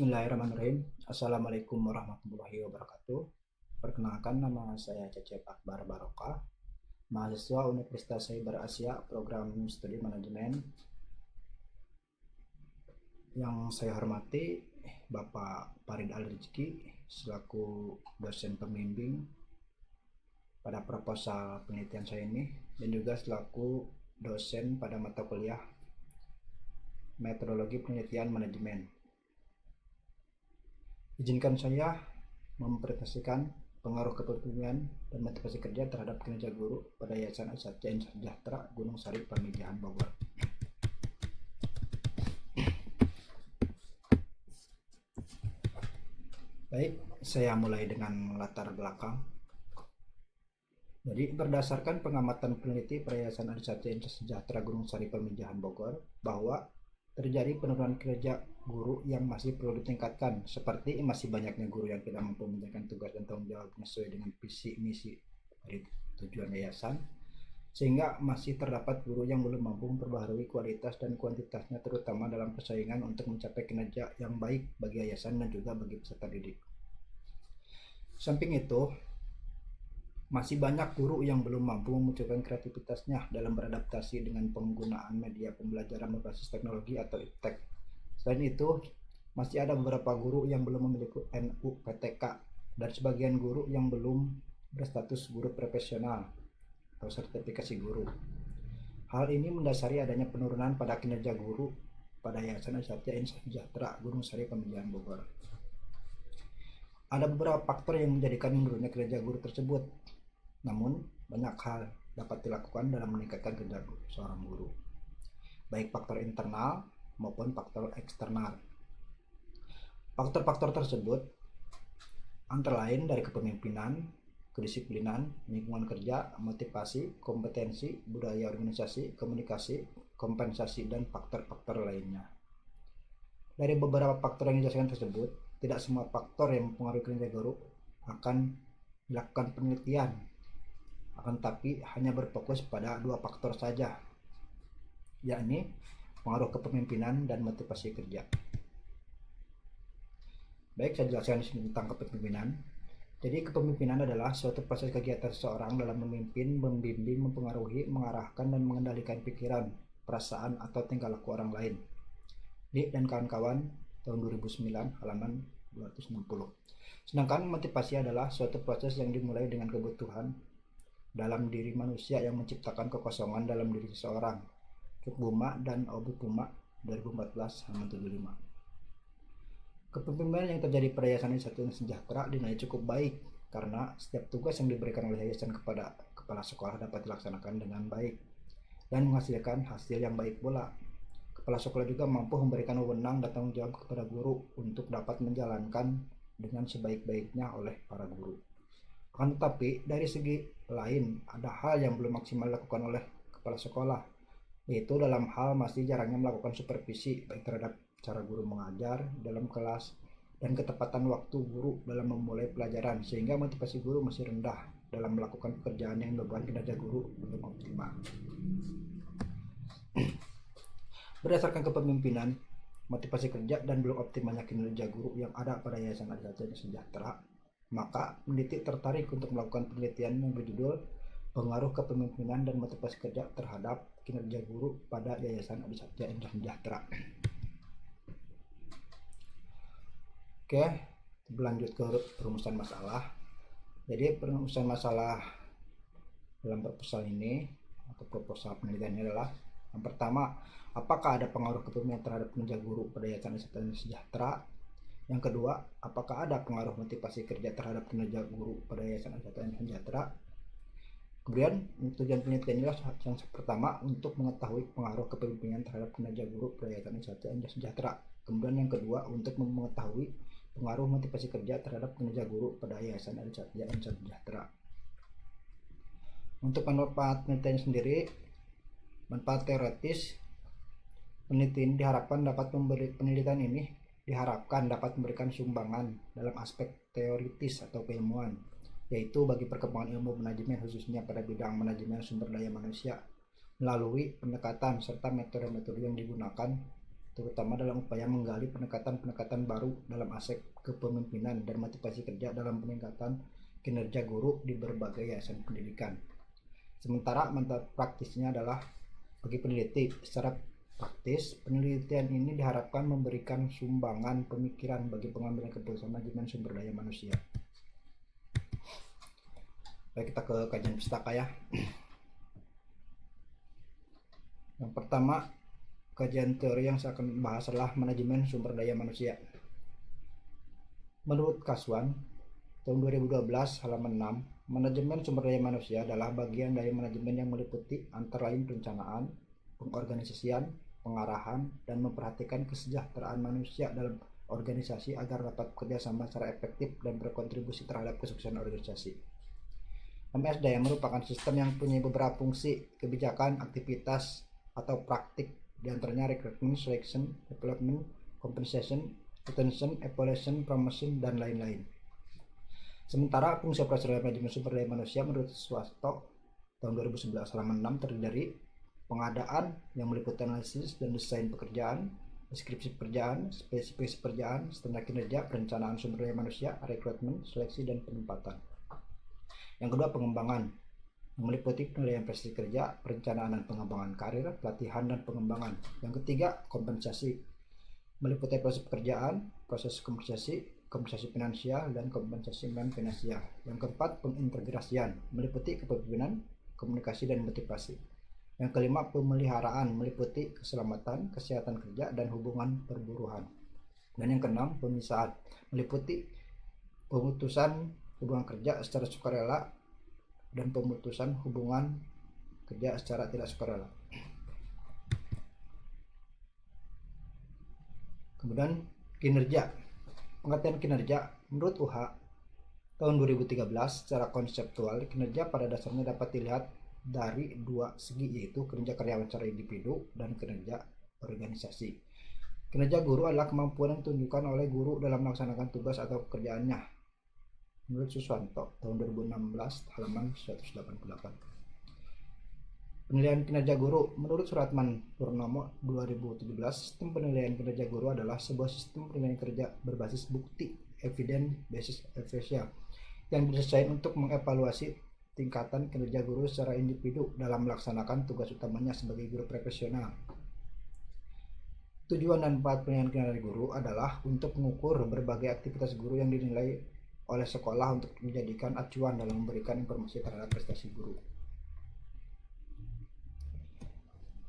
Bismillahirrahmanirrahim. Assalamualaikum warahmatullahi wabarakatuh. Perkenalkan, nama saya Cecep Akbar Barokah, mahasiswa Universitas Cyber Asia, program studi manajemen. Yang saya hormati Bapak Farid Al-Rizki selaku dosen pembimbing pada proposal penelitian saya ini, dan juga selaku dosen pada mata kuliah metodologi penelitian manajemen. Izinkan saya mempresentasikan pengaruh kepemimpinan dan motivasi kerja terhadap kinerja guru pada Yayasan Asatya Insan Sejahtera Gunung Sari Pamijahan Bogor. Baik, saya mulai dengan latar belakang. Jadi, berdasarkan pengamatan peneliti Yayasan Asatya Insan Sejahtera Gunung Sari Pamijahan Bogor, bahwa terjadi penurunan kinerja guru yang masih perlu ditingkatkan, seperti masih banyaknya guru yang tidak mampu menjalankan tugas dan tanggung jawabnya sesuai dengan visi misi dari tujuan yayasan, sehingga masih terdapat guru yang belum mampu memperbaharui kualitas dan kuantitasnya, terutama dalam persaingan untuk mencapai kinerja yang baik bagi yayasan dan juga bagi peserta didik. Samping itu, masih banyak guru yang belum mampu memunculkan kreativitasnya dalam beradaptasi dengan penggunaan media pembelajaran berbasis teknologi atau iptek. Selain itu, masih ada beberapa guru yang belum memiliki NUPTK dan sebagian guru yang belum berstatus guru profesional atau sertifikasi guru. Hal ini mendasari adanya penurunan pada kinerja guru pada Yayasan Asatya Insan Sejahtera Gunung Sari Pamijahan Bogor. Ada beberapa faktor yang menjadikan menurunnya kinerja guru tersebut. Namun, banyak hal dapat dilakukan dalam meningkatkan kinerja seorang guru, baik faktor internal maupun faktor eksternal. Faktor-faktor tersebut antara lain dari kepemimpinan, kedisiplinan, lingkungan kerja, motivasi, kompetensi, budaya organisasi, komunikasi, kompensasi, dan faktor-faktor lainnya. Dari beberapa faktor yang dijelaskan tersebut, tidak semua faktor yang mempengaruhi kinerja guru akan dilakukan penelitian, akan tetapi hanya berfokus pada dua faktor saja, yakni pengaruh kepemimpinan dan motivasi kerja. Baik, saya jelaskan tentang kepemimpinan. Jadi, kepemimpinan adalah suatu proses kegiatan seseorang dalam memimpin, membimbing, mempengaruhi, mengarahkan, dan mengendalikan pikiran, perasaan, atau tingkah laku orang lain. Dik dan kawan-kawan, tahun 2009, halaman 260. Sedangkan motivasi adalah suatu proses yang dimulai dengan kebutuhan dalam diri manusia yang menciptakan kekosongan dalam diri seseorang. Cuk Buma dan Obu Puma, 2014, halaman 75. Kepemimpinan yang terjadi pada Yayasan Asatya Insan Sejahtera dinilai cukup baik karena setiap tugas yang diberikan oleh yayasan kepada kepala sekolah dapat dilaksanakan dengan baik dan menghasilkan hasil yang baik pula. Kepala sekolah juga mampu memberikan wewenang dan tanggung jawab kepada guru untuk dapat menjalankan dengan sebaik-baiknya oleh para guru. Akan tetapi, dari segi lain, ada hal yang belum maksimal dilakukan oleh kepala sekolah, yaitu dalam hal masih jarangnya melakukan supervisi baik terhadap cara guru mengajar dalam kelas dan ketepatan waktu guru dalam memulai pelajaran, sehingga motivasi guru masih rendah dalam melakukan pekerjaan yang membuat kinerja guru belum optimal. Berdasarkan kepemimpinan, motivasi kerja, dan belum optimalnya kinerja guru yang ada pada Yayasan Asatya Insan Sejahtera, maka peneliti tertarik untuk melakukan penelitian yang berjudul Pengaruh Kepemimpinan dan Motivasi Kerja terhadap Kinerja Guru pada Yayasan Asatya Insan Sejahtera. Oke, berlanjut ke perumusan masalah. Jadi, perumusan masalah dalam proposal ini atau proposal penelitian ini adalah: yang pertama, apakah ada pengaruh kepemimpinan terhadap kinerja guru pada Yayasan Asatya Insan Sejahtera? Yang kedua, apakah ada pengaruh motivasi kerja terhadap kinerja guru pada Yayasan Asatya Insan Sejahtera? Kemudian, tujuan penelitian inilah yang pertama, untuk mengetahui pengaruh kepemimpinan terhadap kinerja guru pada Yayasan Asatya Insan Sejahtera. Kemudian yang kedua, untuk mengetahui pengaruh motivasi kerja terhadap kinerja guru pada Yayasan Asatya Insan Sejahtera. Untuk manfaat penelitian sendiri, manfaat teoretis, penelitian diharapkan dapat memberikan sumbangan dalam aspek teoritis atau keilmuan, yaitu bagi perkembangan ilmu manajemen khususnya pada bidang manajemen sumber daya manusia melalui pendekatan serta metode-metode yang digunakan terutama dalam upaya menggali pendekatan-pendekatan baru dalam aspek kepemimpinan dan motivasi kerja dalam peningkatan kinerja guru di berbagai yayasan pendidikan. Sementara manfaat praktisnya adalah bagi peneliti. Secara praktis, penelitian ini diharapkan memberikan sumbangan pemikiran bagi pengambilan keputusan manajemen sumber daya manusia. Baik, kita ke kajian pustaka ya. Yang pertama, kajian teori yang saya akan bahas adalah manajemen sumber daya manusia. Menurut Kaswan, tahun 2012 halaman 6, manajemen sumber daya manusia adalah bagian dari manajemen yang meliputi antara lain perencanaan, pengorganisasian, pengarahan, dan memperhatikan kesejahteraan manusia dalam organisasi agar dapat bekerja sama secara efektif dan berkontribusi terhadap kesuksesan organisasi. MSDM merupakan sistem yang punya beberapa fungsi, kebijakan, aktivitas, atau praktik, diantaranya recruitment, selection, development, compensation, retention, evaluation, promotion, dan lain-lain. Sementara fungsi operasional manajemen sumber daya manusia menurut Swasto tahun 2011 halaman 6 terdiri dari pengadaan yang meliputi analisis dan desain pekerjaan, deskripsi pekerjaan, spesifikasi pekerjaan, standar kinerja, perencanaan sumber daya manusia, rekrutmen, seleksi, dan penempatan. Yang kedua, pengembangan yang meliputi penilaian prestasi kerja, perencanaan dan pengembangan karir, pelatihan dan pengembangan. Yang ketiga, kompensasi meliputi proses pekerjaan, proses kompensasi finansial, dan kompensasi non finansial. Yang keempat, pengintegrasian meliputi kepemimpinan, komunikasi, dan motivasi. Yang kelima, pemeliharaan meliputi keselamatan, kesehatan kerja, dan hubungan perburuhan. Dan yang keenam, pemisahan meliputi pemutusan hubungan kerja secara sukarela dan pemutusan hubungan kerja secara tidak sukarela. Kemudian kinerja. Pengertian kinerja menurut UH tahun 2013 secara konseptual, kinerja pada dasarnya dapat dilihat dari dua segi, yaitu kinerja karyawan secara individu dan kinerja organisasi. Kinerja guru adalah kemampuan yang ditunjukkan oleh guru dalam melaksanakan tugas atau pekerjaannya. Menurut Suswanto tahun 2016 halaman 188. Penilaian kinerja guru menurut Suratman Purnomo 2017, sistem penilaian kinerja guru adalah sebuah sistem penilaian kerja berbasis bukti evidence based evaluation yang didesain untuk mengevaluasi tingkatan kinerja guru secara individu dalam melaksanakan tugas utamanya sebagai guru profesional. Tujuan dan manfaat penilaian kinerja guru adalah untuk mengukur berbagai aktivitas guru yang dinilai oleh sekolah untuk dijadikan acuan dalam memberikan informasi terhadap prestasi guru.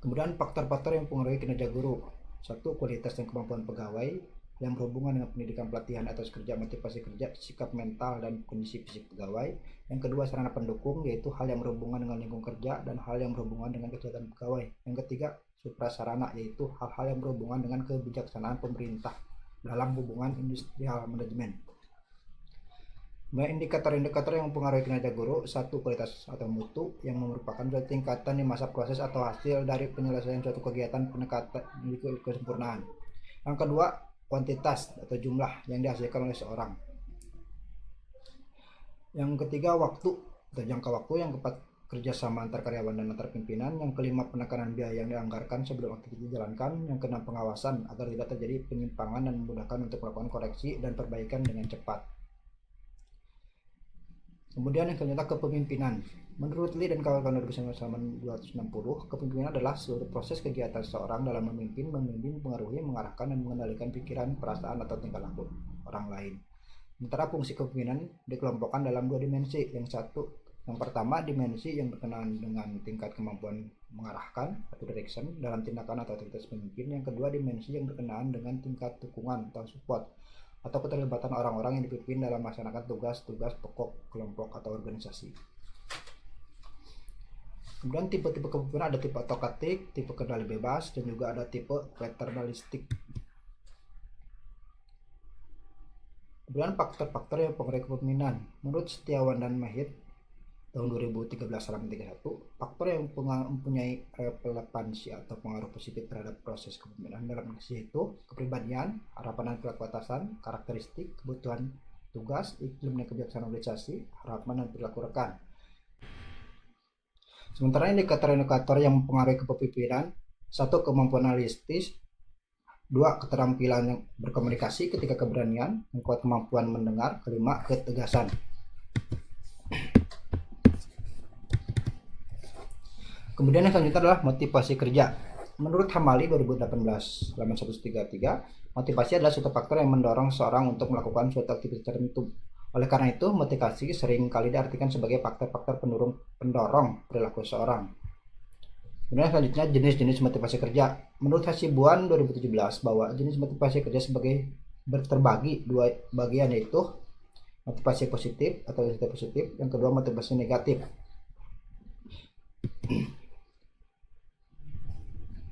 Kemudian faktor-faktor yang mempengaruhi kinerja guru. 1. Kualitas dan kemampuan pegawai yang berhubungan dengan pendidikan, pelatihan, etos kerja, motivasi kerja, sikap mental, dan kondisi fisik pegawai. Yang kedua, sarana pendukung, yaitu hal yang berhubungan dengan lingkungan kerja dan hal yang berhubungan dengan kesehatan pegawai. Yang ketiga, suprasarana, yaitu hal-hal yang berhubungan dengan kebijaksanaan pemerintah dalam hubungan industrial manajemen. Indikator-indikator yang mempengaruhi kinerja guru. 1. Kualitas atau mutu yang merupakan suatu tingkatan di masa proses atau hasil dari penyelesaian suatu kegiatan pendekatan kesempurnaan. Yang kedua, kuantitas atau jumlah yang dihasilkan oleh seorang. Yang ketiga, waktu atau jangka waktu. Yang keempat, kerjasama antar karyawan dan antar pimpinan. Yang kelima, penekanan biaya yang dianggarkan sebelum aktivitas dijalankan. Yang keenam, pengawasan agar tidak terjadi penyimpangan dan memudahkan untuk melakukan koreksi dan perbaikan dengan cepat. Kemudian yang kedua, kepemimpinan. Menurut Lee dan kawan-kawan 260, kepemimpinan adalah seluruh proses kegiatan seseorang dalam membimbing, mengaruhi, mengarahkan, dan mengendalikan pikiran, perasaan, atau tingkah laku orang lain. Sementara fungsi kepemimpinan dikelompokkan dalam dua dimensi. Yang pertama, dimensi yang berkenaan dengan tingkat kemampuan mengarahkan atau direction dalam tindakan atau aktivitas pemimpin. Yang kedua, dimensi yang berkenaan dengan tingkat dukungan atau support atau keterlibatan orang-orang yang dipimpin dalam melaksanakan tugas-tugas pokok kelompok atau organisasi. Kemudian tipe-tipe kepemimpinan ada tipe autokratik, tipe kendali bebas, dan juga ada tipe paternalistik. Kemudian faktor-faktor yang mempengaruhi kepemimpinan. Menurut Setiawan dan Mahid tahun 2013 halaman 31, faktor yang mempunyai relevansi atau pengaruh positif terhadap proses kepemimpinan dalam organisasi itu kepribadian, harapan dan perilaku atasan, karakteristik, kebutuhan tugas, iklim dan kebijaksanaan organisasi, harapan dan perilaku rekan. Sementara indikator-indikator yang mempengaruhi kepemimpinan, 1. Kemampuan analitis, 2. Keterampilan yang berkomunikasi. Ketiga, keberanian. Yang keempat, kemampuan mendengar. Kelima, ketegasan. Kemudian yang selanjutnya adalah motivasi kerja. Menurut Hamali 2018 halaman 133, motivasi adalah suatu faktor yang mendorong seorang untuk melakukan suatu aktivitas tertentu. Oleh karena itu, motivasi sering kali diartikan sebagai faktor-faktor pendorong perilaku seorang. Kemudian selanjutnya, jenis-jenis motivasi kerja. Menurut Hasibuan 2017 bahwa jenis motivasi kerja sebagai terbagi dua bagian, yaitu motivasi positif atau motivasi positif, yang kedua motivasi negatif.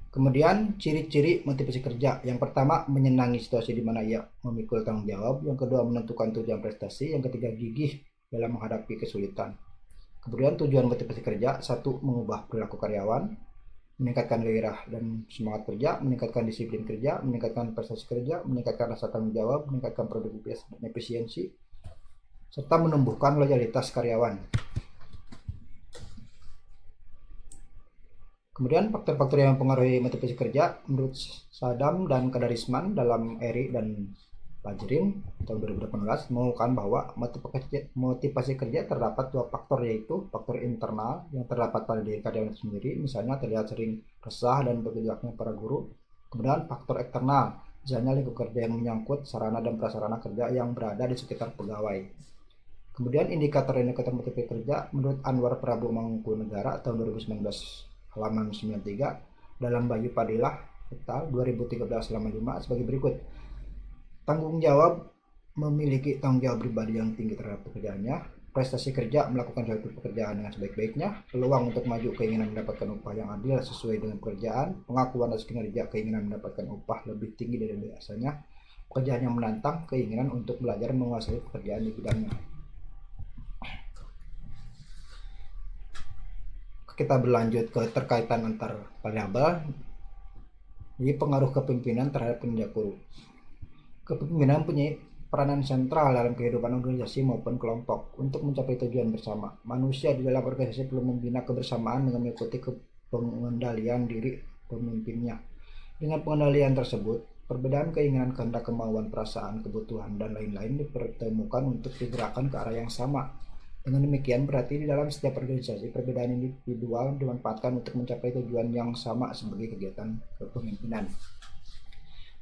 Kemudian ciri-ciri motivasi kerja. Yang pertama, menyenangi situasi di mana ia memikul tanggung jawab. Yang kedua, menentukan tujuan prestasi. Yang ketiga, gigih dalam menghadapi kesulitan. Kemudian tujuan motivasi kerja: 1. Mengubah perilaku karyawan, meningkatkan gairah dan semangat kerja, meningkatkan disiplin kerja, meningkatkan prestasi kerja, meningkatkan rasa tanggung jawab, meningkatkan produktivitas dan efisiensi, serta menumbuhkan loyalitas karyawan. Kemudian faktor-faktor yang mempengaruhi motivasi kerja menurut Sadam dan Kadarisman dalam Eri dan Fajrin tahun 2018 mengungkapkan bahwa motivasi kerja terdapat dua faktor, yaitu faktor internal yang terdapat pada diri karyawan sendiri, misalnya terlihat sering resah dan bergejolaknya para guru. Kemudian faktor eksternal, misalnya lingkup kerja yang menyangkut sarana dan prasarana kerja yang berada di sekitar pegawai. Kemudian indikator-indikator motivasi kerja menurut Anwar Prabu Mangkunegara tahun 2019 halaman 93 dalam Bayu Padilah Etal 2013 halaman 5 sebagai berikut. Tanggung jawab: memiliki tanggung jawab pribadi yang tinggi terhadap pekerjaannya. Prestasi kerja: melakukan suatu pekerjaan dengan sebaik-baiknya. Peluang untuk maju: keinginan mendapatkan upah yang adil sesuai dengan pekerjaan. Pengakuan atas kinerja: keinginan mendapatkan upah lebih tinggi dari biasanya. Pekerjaan yang menantang: keinginan untuk belajar menguasai pekerjaan di bidangnya. Kita berlanjut ke terkaitan antar variabel. Jadi pengaruh kepemimpinan terhadap kinerja guru. Kepemimpinan punya peranan sentral dalam kehidupan organisasi maupun kelompok untuk mencapai tujuan bersama. Manusia di dalam organisasi perlu membina kebersamaan dengan mengikuti pengendalian diri pemimpinnya. Dengan pengendalian tersebut, perbedaan keinginan, kehendak, kemauan, perasaan, kebutuhan, dan lain-lain dipertemukan untuk digerakkan ke arah yang sama. Dengan demikian, berarti di dalam setiap organisasi, perbedaan individual dimanfaatkan untuk mencapai tujuan yang sama sebagai kegiatan kepemimpinan.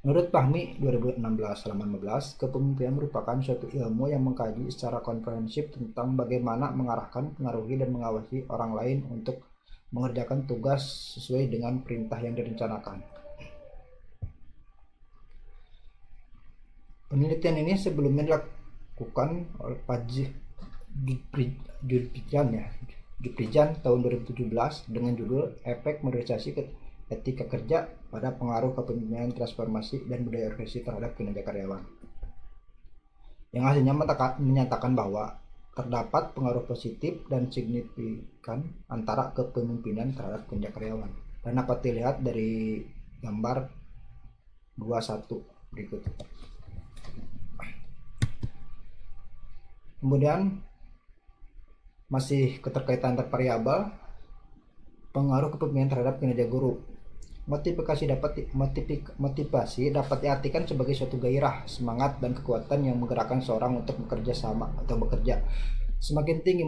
Menurut Fahmi 2016 halaman 15, kepemimpinan merupakan suatu ilmu yang mengkaji secara komprehensif tentang bagaimana mengarahkan, mengaruhi, dan mengawasi orang lain untuk mengerjakan tugas sesuai dengan perintah yang direncanakan. Penelitian ini sebelumnya dilakukan oleh Jupridjan tahun 2017 dengan judul Efek Modernisasi Etika Kerja pada Pengaruh Kepemimpinan Transformasi dan Budaya Organisasi Terhadap Kinerja Karyawan, yang hasilnya menyatakan bahwa terdapat pengaruh positif dan signifikan antara kepemimpinan terhadap kinerja karyawan, dan dapat dilihat dari gambar 21 berikut. Kemudian masih keterkaitan antar variabel, pengaruh kepemimpinan terhadap kinerja guru. Motivasi dapat diartikan sebagai suatu gairah, semangat, dan kekuatan yang menggerakkan seorang untuk bekerja sama atau bekerja. Semakin tinggi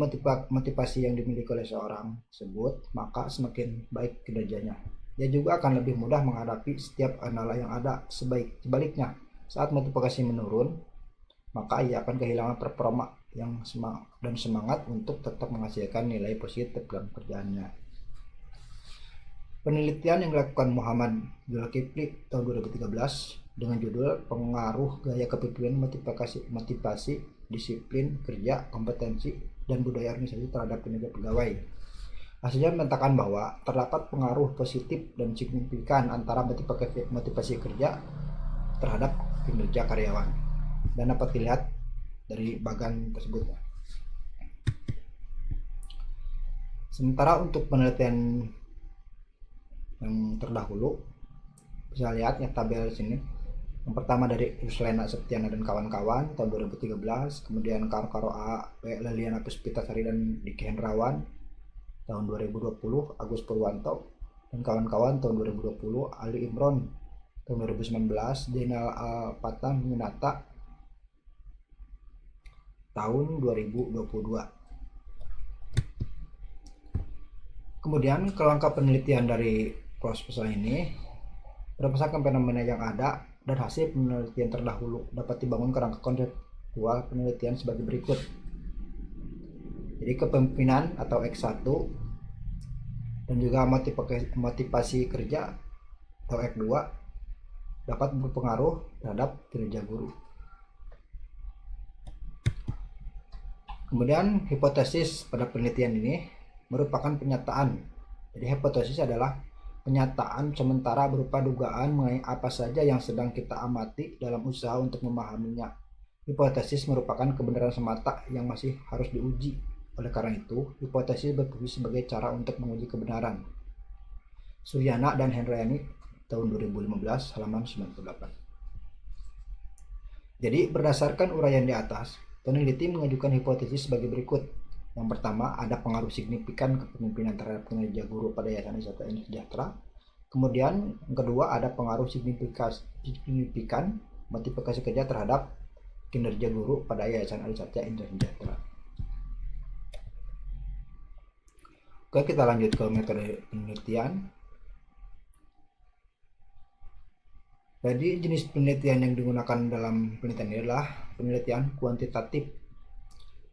motivasi yang dimiliki oleh seorang tersebut, maka semakin baik kinerjanya. Dia juga akan lebih mudah menghadapi setiap kendala yang ada. Sebaliknya, saat motivasi menurun, maka ia akan kehilangan performa yang semangat untuk tetap menghasilkan nilai positif dalam pekerjaannya. Penelitian yang dilakukan Muhammad Zulkifli tahun 2013 dengan judul Pengaruh Gaya Kepemimpinan Motivasi, Disiplin Kerja, Kompetensi, dan Budaya Organisasi Terhadap Kinerja Pegawai. Hasilnya menyatakan bahwa terdapat pengaruh positif dan signifikan antara motivasi kerja terhadap kinerja karyawan, dan dapat dilihat dari bagan tersebut. Sementara untuk penelitian yang terdahulu, bisa lihat ya tabel sini. Yang pertama dari Ruslena Septiana dan kawan-kawan tahun 2013, kemudian Karo A, Leliana Puspitasari dan Diki Hendrawan tahun 2020, Agus Purwanto dan kawan-kawan tahun 2020, Ali Imron tahun 2019, Zainal Al-Fathan Minata tahun 2022. Kemudian kerangka penelitian dari proposal ini berdasarkan fenomena yang ada dan hasil penelitian terdahulu dapat dibangun kerangka konseptual penelitian sebagai berikut. Jadi kepemimpinan atau X1 dan juga motivasi kerja atau X2 dapat berpengaruh terhadap kinerja guru. Kemudian hipotesis pada penelitian ini merupakan penyataan. Jadi hipotesis adalah penyataan sementara berupa dugaan mengenai apa saja yang sedang kita amati dalam usaha untuk memahaminya. Hipotesis merupakan kebenaran semata yang masih harus diuji. Oleh karena itu, hipotesis berfungsi sebagai cara untuk menguji kebenaran. Suryana dan Henryani tahun 2015 halaman 98. Jadi berdasarkan uraian di atas, peneliti mengajukan hipotesis sebagai berikut. Yang pertama, ada pengaruh signifikan kepemimpinan terhadap kinerja guru pada Yayasan Wisata Indah Sejahtera. Kemudian yang kedua, ada pengaruh signifikan motivasi kerja terhadap kinerja guru pada Yayasan Wisata Indah Sejahtera. Oke, kita lanjut ke metode penelitian. Jadi jenis penelitian yang digunakan dalam penelitian ini adalah penelitian kuantitatif.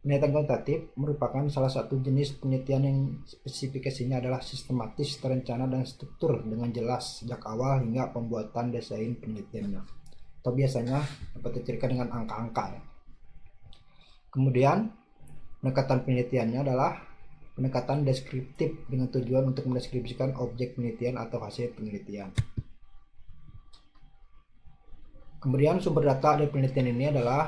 Penelitian kuantitatif merupakan salah satu jenis penelitian yang spesifikasinya adalah sistematis, terencana, dan struktur dengan jelas sejak awal hingga pembuatan desain penelitiannya. Atau biasanya dapat dicirikan dengan angka-angka. Kemudian pendekatan penelitiannya adalah pendekatan deskriptif dengan tujuan untuk mendeskripsikan objek penelitian atau hasil penelitian. Kemudian sumber data dari penelitian ini adalah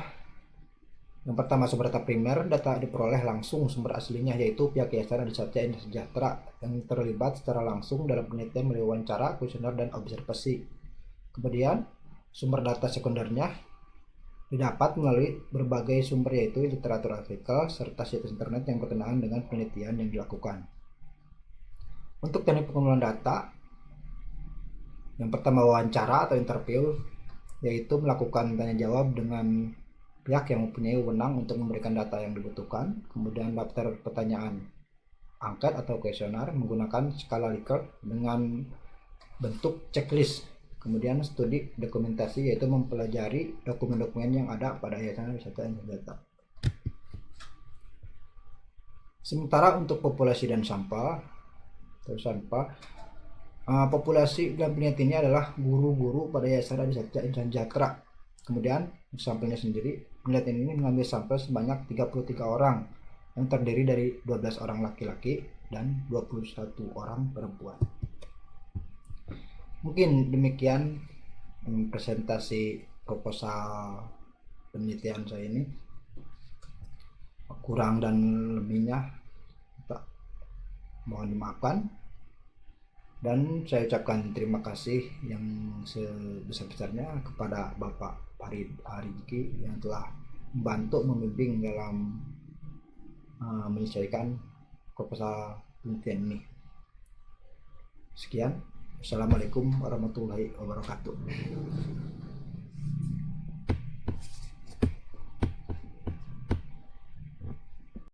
yang pertama, sumber data primer, data diperoleh langsung sumber aslinya yaitu pihak Yayasan Wisata Indah Sejahtera yang terlibat secara langsung dalam penelitian melalui wawancara, kuesioner, dan observasi. Kemudian sumber data sekundernya didapat melalui berbagai sumber yaitu literatur artikel serta situs internet yang berkenaan dengan penelitian yang dilakukan. Untuk teknik pengumpulan data, yang pertama wawancara atau interview, yaitu melakukan tanya jawab dengan pihak yang mempunyai wewenang untuk memberikan data yang dibutuhkan. Kemudian daftar pertanyaan angket atau kuesioner menggunakan skala Likert dengan bentuk checklist. Kemudian studi dokumentasi, yaitu mempelajari dokumen-dokumen yang ada pada Yayasan Wisata Indah Sejahtera. Sementara untuk populasi dan sampel, populasi dalam penelitian ini adalah guru-guru pada Yayasan Wisata Indah Sejahtera. Kemudian sampelnya sendiri, penelitian ini mengambil sampel sebanyak 33 orang yang terdiri dari 12 orang laki-laki dan 21 orang perempuan. Mungkin demikian presentasi proposal penelitian saya ini. Kurang dan lebihnya mohon dimaafkan. Dan saya ucapkan terima kasih yang sebesar-besarnya kepada Bapak Farid Harizki yang telah membantu membimbing dalam menyelesaikan proposal penelitian ini. Sekian, Assalamualaikum warahmatullahi wabarakatuh.